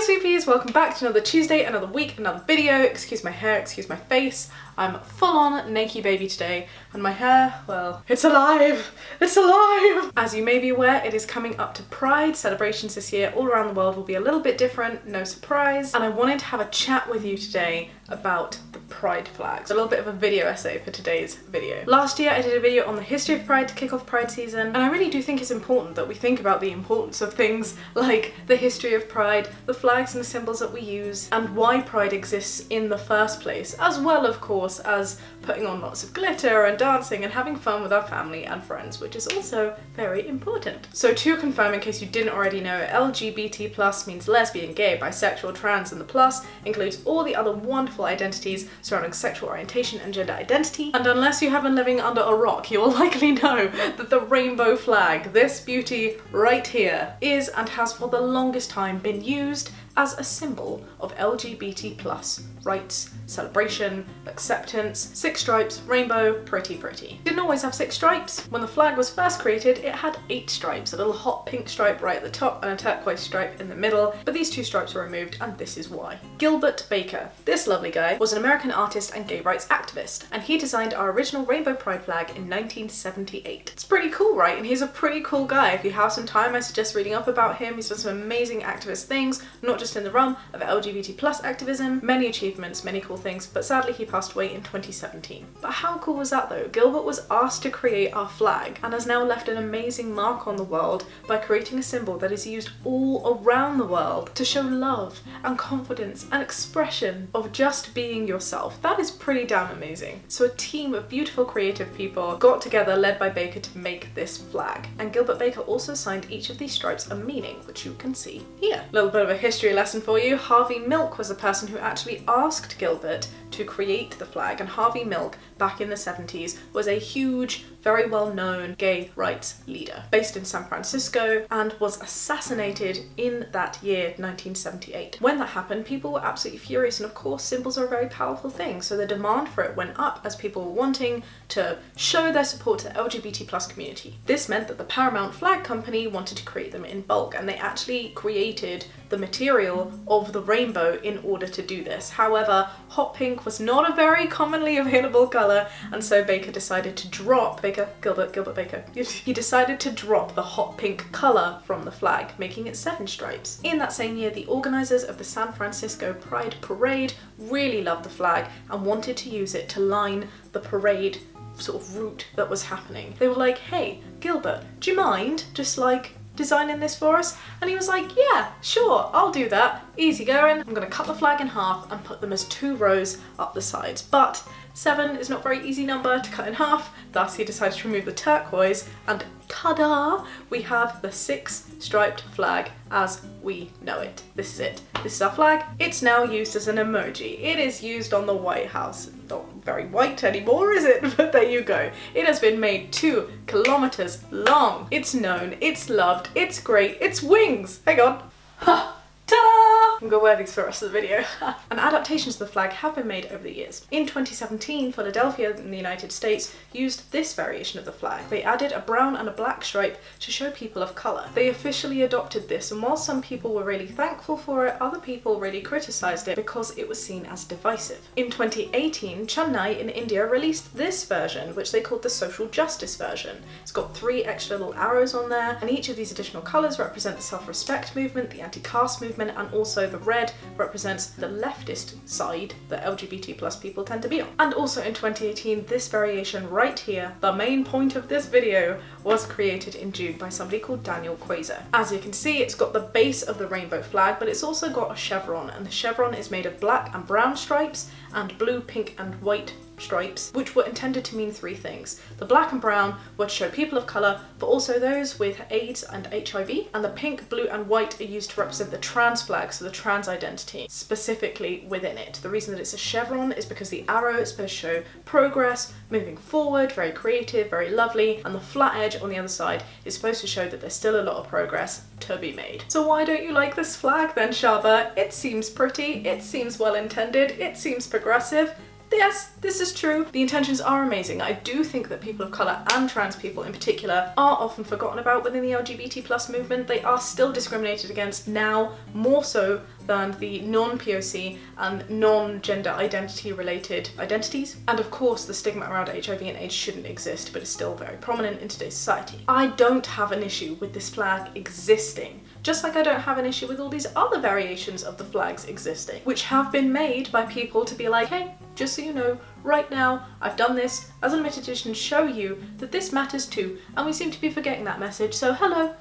sweepies, welcome back to another Tuesday, another week, another video. Excuse my hair, excuse my face. I'm full on naked baby today, and my hair, well, it's alive! It's alive! As you may be aware, it is coming up to Pride. Celebrations this year all around the world will be a little bit different, no surprise. And I wanted to have a chat with you today about the Pride flags. A little bit of a video essay for today's video. Last year I did a video on the history of Pride to kick off Pride season, and I really do think it's important that we think about the importance of things like the history of Pride, the flags and the symbols that we use, and why Pride exists in the first place, as well of course as putting on lots of glitter and dancing and having fun with our family and friends, which is also very important. So to confirm, in case you didn't already know, LGBT+ means lesbian, gay, bisexual, trans, and the plus includes all the other wonderful identities surrounding sexual orientation and gender identity. And unless you have been living under a rock, you will likely know that the rainbow flag, this beauty right here, is and has for the longest time been used as a symbol of LGBT+ rights, celebration, acceptance. 6 stripes, rainbow, pretty. Didn't always have 6 stripes. When the flag was first created, it had 8 stripes, a little hot pink stripe right at the top and a turquoise stripe in the middle, but these 2 stripes were removed, and this is why. Gilbert Baker, this lovely guy, was an American artist and gay rights activist, and he designed our original rainbow pride flag in 1978. It's pretty cool, right? And he's a pretty cool guy. If you have some time, I suggest reading up about him. He's done some amazing activist things, not just in the realm of LGBT+ activism, many achievements, many cool things, but sadly he passed away in 2017. But how cool was that though? Gilbert was asked to create our flag and has now left an amazing mark on the world by creating a symbol that is used all around the world to show love and confidence and expression of just being yourself. That is pretty damn amazing. So a team of beautiful creative people got together, led by Baker, to make this flag. And Gilbert Baker also assigned each of these stripes a meaning, which you can see here. A little bit of a history lesson for you. Harvey Milk was the person who actually asked Gilbert to create the flag, and Harvey Milk back in the 70s was a huge, very well-known gay rights leader based in San Francisco and was assassinated in that year, 1978. When that happened, people were absolutely furious, and of course symbols are a very powerful thing, so the demand for it went up as people were wanting to show their support to the LGBT+ community. This meant that the Paramount Flag Company wanted to create them in bulk, and they actually created the material of the rainbow in order to do this. However, hot pink was not a very commonly available colour, and so Baker decided to drop, Gilbert Baker, he decided to drop the hot pink colour from the flag, making it 7 stripes. In that same year, the organisers of the San Francisco Pride Parade really loved the flag and wanted to use it to line the parade sort of route that was happening. They were like, hey, Gilbert, do you mind just like designing this for us? And he was like, yeah, sure, I'll do that. Easy going. I'm gonna cut the flag in half and put them as 2 rows up the sides. But 7 is not a very easy number to cut in half, thus he decided to remove the turquoise, and ta-da! We have the 6-striped flag as we know it. This is it. This is our flag. It's now used as an emoji. It is used on the White House. Not very white anymore, is it? But there you go. It has been made 2 kilometers long. It's known, it's loved, it's great, it's wings! Hang on. Ha! Ta-da! I'm gonna wear these for the rest of the video. And adaptations of the flag have been made over the years. In 2017, Philadelphia in the United States used this variation of the flag. They added a brown and a black stripe to show people of colour. They officially adopted this, and while some people were really thankful for it, other people really criticised it because it was seen as divisive. In 2018, Chennai in India released this version, which they called the social justice version. It's got 3 extra little arrows on there, and each of these additional colours represent the self-respect movement, the anti-caste movement, and also the red represents the leftist side that LGBT+ people tend to be on. And also in 2018, this variation right here, the main point of this video, was created in June by somebody called Daniel Quasar. As you can see, it's got the base of the rainbow flag, but it's also got a chevron, and the chevron is made of black and brown stripes and blue, pink, and white stripes, which were intended to mean 3 things. The black and brown were to show people of colour, but also those with AIDS and HIV, and the pink, blue, and white are used to represent the trans flag, so the trans identity, specifically within it. The reason that it's a chevron is because the arrow is supposed to show progress, moving forward, very creative, very lovely, and the flat edge on the other side is supposed to show that there's still a lot of progress to be made. So why don't you like this flag then, Shaaba? It seems pretty, it seems well intended, it seems progressive. yes, this is true. The intentions are amazing. I do think that people of colour and trans people in particular are often forgotten about within the LGBT plus movement. They are still discriminated against now, more so than the non-POC and non-gender identity related identities. And of course, the stigma around HIV and AIDS shouldn't exist, but is still very prominent in today's society. I don't have an issue with this flag existing, just like I don't have an issue with all these other variations of the flags existing, which have been made by people to be like, hey, just so you know, right now, I've done this as a limited edition to show you that this matters too, and we seem to be forgetting that message, so hello,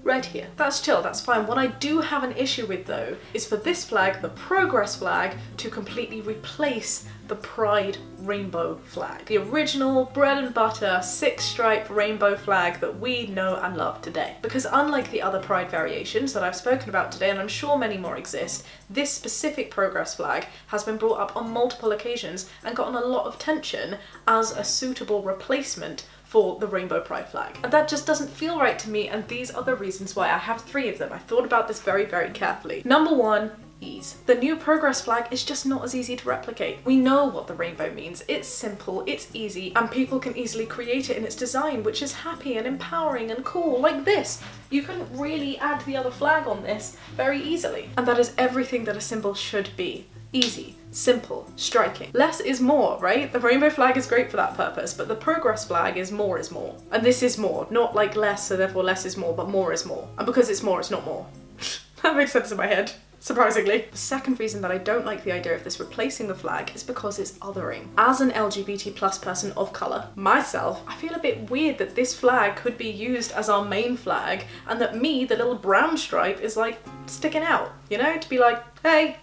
right here. That's chill, that's fine. What I do have an issue with though, is for this flag, the progress flag, to completely replace the pride rainbow flag. The original bread and butter 6-stripe rainbow flag that we know and love today. Because unlike the other pride variations that I've spoken about today, and I'm sure many more exist, this specific progress flag has been brought up on multiple occasions and gotten a lot of attention as a suitable replacement for the rainbow pride flag. And that just doesn't feel right to me, and these are the reasons why. I have 3 of them. I thought about this very, very carefully. Number 1, ease. The new progress flag is just not as easy to replicate. We know what the rainbow means. It's simple, it's easy, and people can easily create it in its design, which is happy and empowering and cool, like this. You couldn't really add the other flag on this very easily. And that is everything that a symbol should be. Easy, simple, striking. Less is more, right? The rainbow flag is great for that purpose, but the progress flag is more. And this is more, not like less, so therefore less is more, but more is more. And because it's more, it's not more. That makes sense in my head, surprisingly. The second reason that I don't like the idea of this replacing the flag is because it's othering. As an LGBT plus person of colour, myself, I feel a bit weird that this flag could be used as our main flag, and that me, the little brown stripe, is like sticking out, you know? To be like, hey,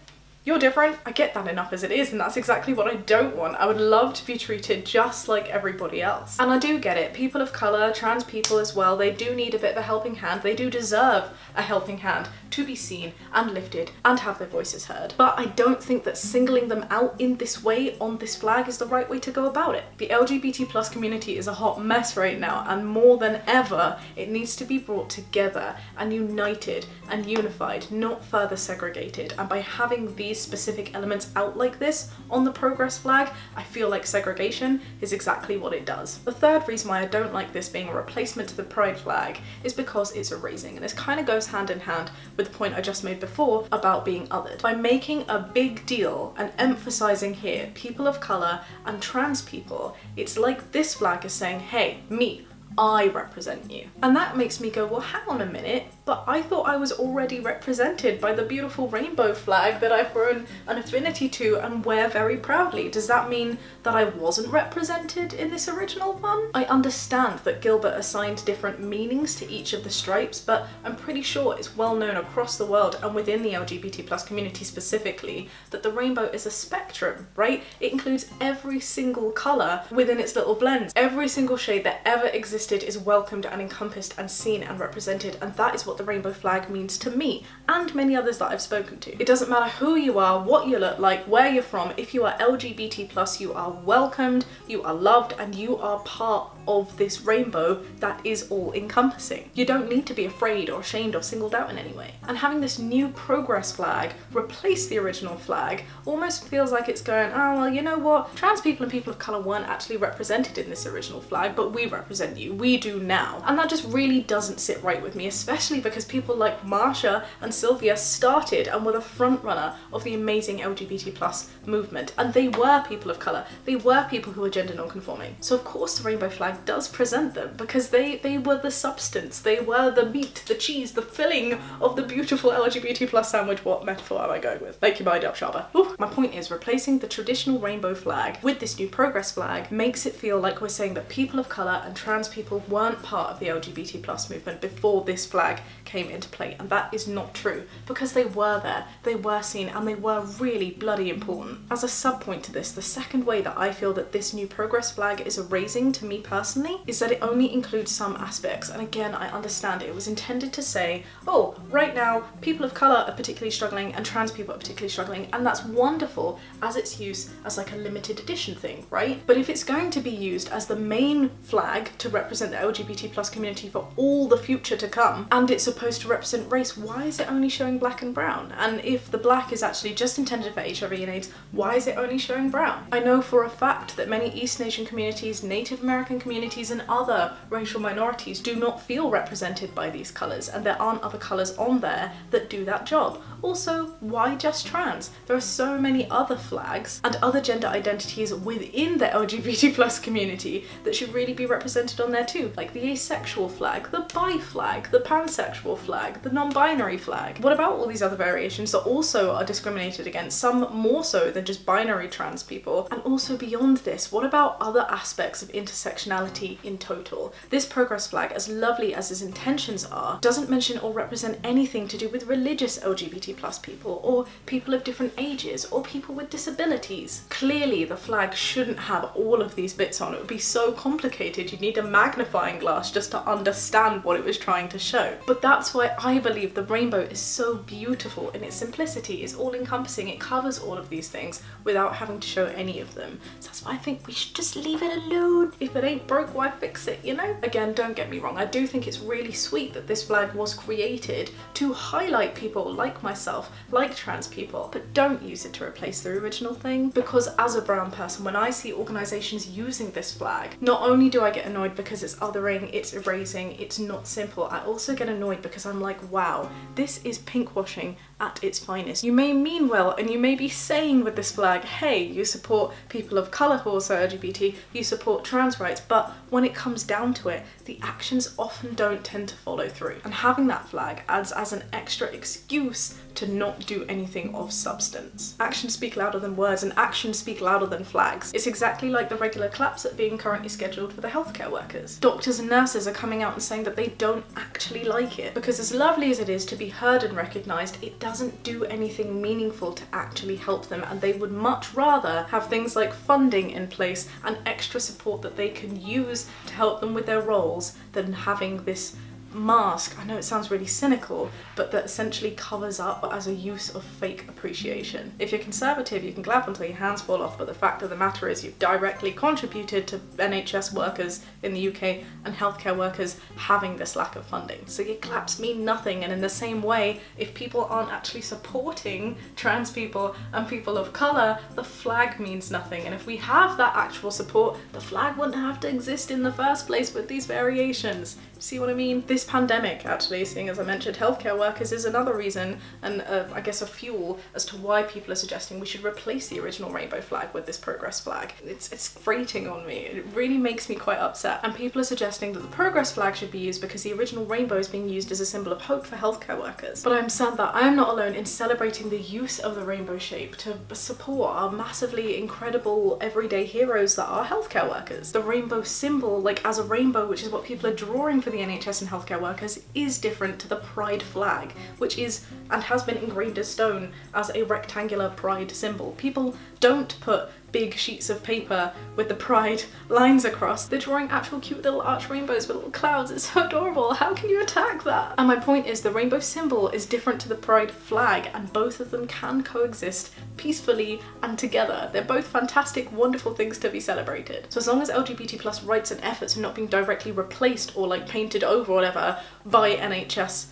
you're different. I get that enough as it is, and that's exactly what I don't want. I would love to be treated just like everybody else. And I do get it. People of colour, trans people as well, they do need a bit of a helping hand. They do deserve a helping hand to be seen and lifted and have their voices heard. But I don't think that singling them out in this way on this flag is the right way to go about it. The LGBT plus community is a hot mess right now, and more than ever, it needs to be brought together and united and unified, not further segregated. And by having these specific elements out like this on the progress flag, I feel like segregation is exactly what it does. The third reason why I don't like this being a replacement to the pride flag is because it's erasing, and this kind of goes hand in hand with the point I just made before about being othered. By making a big deal and emphasizing here people of colour and trans people, it's like this flag is saying, hey, me, I represent you. And that makes me go, well, hang on a minute, but I thought I was already represented by the beautiful rainbow flag that I've grown an affinity to and wear very proudly. Does that mean that I wasn't represented in this original one? I understand that Gilbert assigned different meanings to each of the stripes, but I'm pretty sure it's well known across the world and within the LGBT plus community specifically that the rainbow is a spectrum, right? It includes every single colour within its little blends. Every single shade that ever existed is welcomed and encompassed and seen and represented, and that is what the rainbow flag means to me and many others that I've spoken to. It doesn't matter who you are, what you look like, where you're from. If you are LGBT plus, you are welcomed, you are loved, and you are part of this rainbow that is all encompassing. You don't need to be afraid or ashamed or singled out in any way. And having this new progress flag replace the original flag almost feels like it's going, oh, well, you know what? Trans people and people of colour weren't actually represented in this original flag, but we represent you. We do now. And that just really doesn't sit right with me, especially because people like Marsha and Sylvia started and were the front runner of the amazing LGBT plus movement. And they were people of colour. They were people who were gender non-conforming. So of course the rainbow flag does present them, because they were the substance, they were the meat, the cheese, the filling of the beautiful LGBT plus sandwich. What metaphor am I going with? Make your mind up, Shaaba. Ooh. My point is, replacing the traditional rainbow flag with this new progress flag makes it feel like we're saying that people of colour and trans people weren't part of the LGBT plus movement before this flag came into play, and that is not true, because they were there, they were seen, and they were really bloody important. As a sub point to this, the second way that I feel that this new progress flag is erasing to me personally personally is that it only includes some aspects. And again, I understand it was intended to say, oh, right now people of colour are particularly struggling and trans people are particularly struggling, and that's wonderful as its use as like a limited edition thing, right? But if it's going to be used as the main flag to represent the LGBT plus community for all the future to come, and it's supposed to represent race, why is it only showing black and brown? And if the black is actually just intended for HIV and AIDS, why is it only showing brown? I know for a fact that many East Asian communities, Native American communities, and other racial minorities do not feel represented by these colours, and there aren't other colours on there that do that job. Also, why just trans? There are so many other flags and other gender identities within the LGBT plus community that should really be represented on there too, like the asexual flag, the bi flag, the pansexual flag, the non-binary flag. What about all these other variations that also are discriminated against, some more so than just binary trans people? And also beyond this, what about other aspects of intersectionality in total? This progress flag, as lovely as its intentions are, doesn't mention or represent anything to do with religious LGBT plus people, or people of different ages, or people with disabilities. Clearly the flag shouldn't have all of these bits on. It would be so complicated, you'd need a magnifying glass just to understand what it was trying to show. But that's why I believe the rainbow is so beautiful in its simplicity. It's all encompassing, it covers all of these things without having to show any of them. So that's why I think we should just leave it alone. If it ain't broke, why fix it, you know? Again, don't get me wrong, I do think it's really sweet that this flag was created to highlight people like myself, like trans people, but don't use it to replace the original thing. Because as a brown person, when I see organisations using this flag, not only do I get annoyed because it's othering, it's erasing, it's not simple, I also get annoyed because I'm like, wow, this is pinkwashing at its finest. You may mean well, and you may be saying with this flag, hey, you support people of colour who are also LGBT, you support trans rights, but when it comes down to it, the actions often don't tend to follow through. And having that flag adds as an extra excuse to not do anything of substance. Actions speak louder than words, and actions speak louder than flags. It's exactly like the regular claps that are being currently scheduled for the healthcare workers. Doctors and nurses are coming out and saying that they don't actually like it, because as lovely as it is to be heard and recognised, it doesn't do anything meaningful to actually help them, and they would much rather have things like funding in place and extra support that they can use to help them with their roles than having this mask. I know it sounds really cynical, but that essentially covers up as a use of fake appreciation. If you're conservative, you can clap until your hands fall off, but the fact of the matter is you've directly contributed to NHS workers in the UK and healthcare workers having this lack of funding. So your claps mean nothing, and in the same way, if people aren't actually supporting trans people and people of colour, the flag means nothing. And if we have that actual support, the flag wouldn't have to exist in the first place with these variations. See what I mean? This pandemic, actually, seeing as I mentioned healthcare workers, is another reason, and I guess a fuel as to why people are suggesting we should replace the original rainbow flag with this progress flag. It's grating on me. It really makes me quite upset. And people are suggesting that the progress flag should be used because the original rainbow is being used as a symbol of hope for healthcare workers. But I'm sad that I am not alone in celebrating the use of the rainbow shape to support our massively incredible everyday heroes that are healthcare workers. The rainbow symbol, like as a rainbow, which is what people are drawing for the NHS and healthcare workers, is different to the pride flag, which is and has been ingrained as stone as a rectangular pride symbol. People don't put big sheets of paper with the pride lines across. They're drawing actual cute little arch rainbows with little clouds. It's so adorable. How can you attack that? And my point is, the rainbow symbol is different to the pride flag, and both of them can coexist peacefully and together. They're both fantastic, wonderful things to be celebrated. So as long as LGBT plus rights and efforts are not being directly replaced or like painted over or whatever by NHS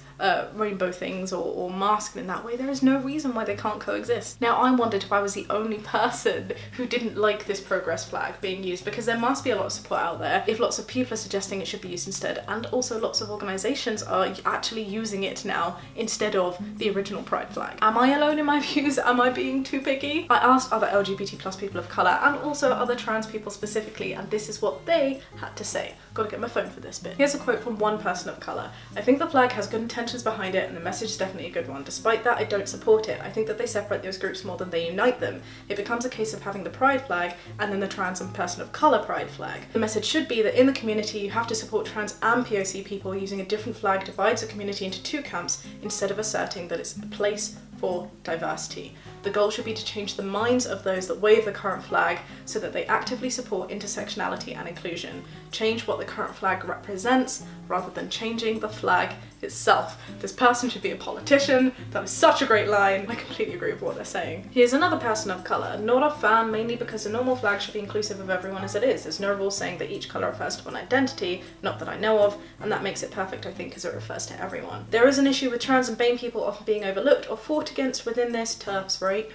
rainbow things or masked in that way, there is no reason why they can't coexist. Now, I wondered if I was the only person who didn't like this progress flag being used, because there must be a lot of support out there if lots of people are suggesting it should be used instead, and also lots of organisations are actually using it now instead of the original pride flag. Am I alone in my views? Am I being too picky? I asked other LGBT plus people of colour and also other trans people specifically, and this is what they had to say. Gotta get my phone for this bit. Here's a quote from one person of colour. "I think the flag has good intentions behind it, and the message is definitely a good one. Despite that, I don't support it. I think that they separate those groups more than they unite them. It becomes a case of having the pride flag and then the trans and person of colour pride flag. The message should be that in the community you have to support trans and POC people. Using a different flag divides the community into two camps instead of asserting that it's a place for diversity. The goal should be to change the minds of those that wave the current flag so that they actively support intersectionality and inclusion. Change what the current flag represents rather than changing the flag itself. This person should be a politician. That is such a great line. I completely agree with what they're saying. Here's another person of colour. Not a fan, mainly because a normal flag should be inclusive of everyone as it is. There's no rule saying that each colour refers to an identity, not that I know of, and that makes it perfect, I think, because it refers to everyone. There is an issue with trans and BAME people often being overlooked or fought against within this, TERFs, right?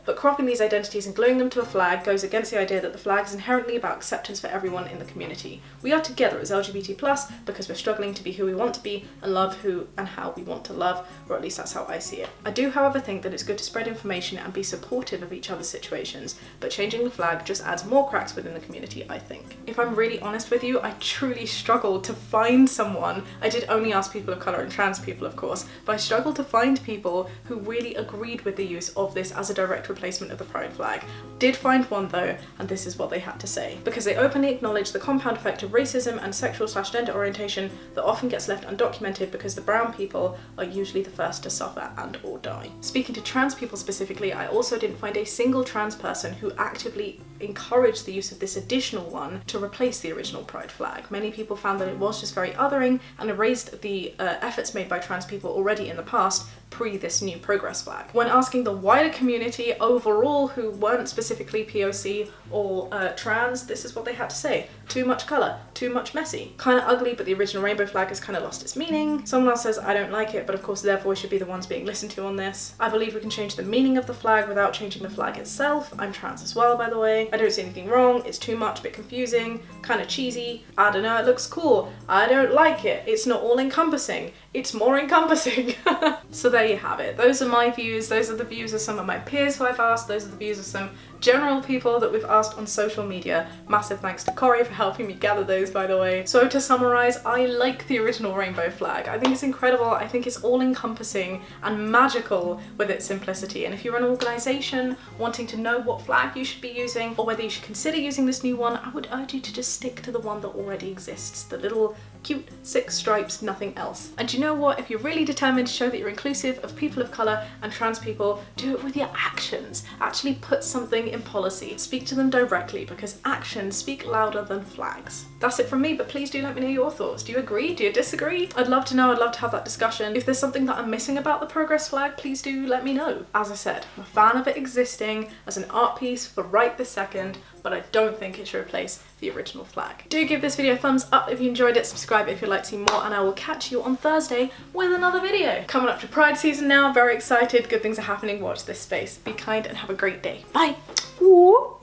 But cropping these identities and gluing them to a flag goes against the idea that the flag is inherently about acceptance for everyone in the community. We are together as LGBT+ because we're struggling to be who we want to be and love who and how we want to love, or at least that's how I see it. I do, however, think that it's good to spread information and be supportive of each other's situations, but changing the flag just adds more cracks within the community, I think. If I'm really honest with you, I truly struggled to find someone. I did only ask people of colour and trans people, of course, but I struggled to find people who really agreed with the use of this as a direct replacement of the pride flag. Did find one though, and this is what they had to say. Because they openly acknowledge the compound effect of racism and sexual/gender orientation that often gets left undocumented because the brown people are usually the first to suffer and or die. Speaking to trans people specifically, I also didn't find a single trans person who actively encouraged the use of this additional one to replace the original pride flag. Many people found that it was just very othering and erased the efforts made by trans people already in the past pre this new progress flag. When asking the wider community overall who weren't specifically POC or trans, this is what they had to say. Too much colour, too much messy. Kind of ugly, but the original rainbow flag has kind of lost its meaning. Someone else says, I don't like it, but of course their voice should be the ones being listened to on this. I believe we can change the meaning of the flag without changing the flag itself. I'm trans as well, by the way. I don't see anything wrong. It's too much, a bit confusing, kind of cheesy. I don't know, it looks cool. I don't like it. It's not all encompassing. It's more encompassing. So there you have it. Those are my views. Those are the views of some of my peers who I've asked. Those are the views of some general people that we've asked on social media. Massive thanks to Corey for helping me gather those, by the way. So to summarise, I like the original rainbow flag. I think it's incredible. I think it's all encompassing and magical with its simplicity. And if you're an organisation wanting to know what flag you should be using or whether you should consider using this new one, I would urge you to just stick to the one that already exists. The little cute 6 stripes, nothing else. And you know what? If you're really determined to show that you're inclusive of people of colour and trans people, do it with your actions. Actually put something in policy. Speak to them directly because actions speak louder than flags. That's it from me, but please do let me know your thoughts. Do you agree? Do you disagree? I'd love to know. I'd love to have that discussion. If there's something that I'm missing about the progress flag, please do let me know. As I said, I'm a fan of it existing as an art piece for right this second, but I don't think it should replace the original flag. Do give this video a thumbs up if you enjoyed it, subscribe if you'd like to see more, and I will catch you on Thursday with another video. Coming up to Pride season now, very excited, good things are happening, watch this space. Be kind and have a great day. Bye! Ooh.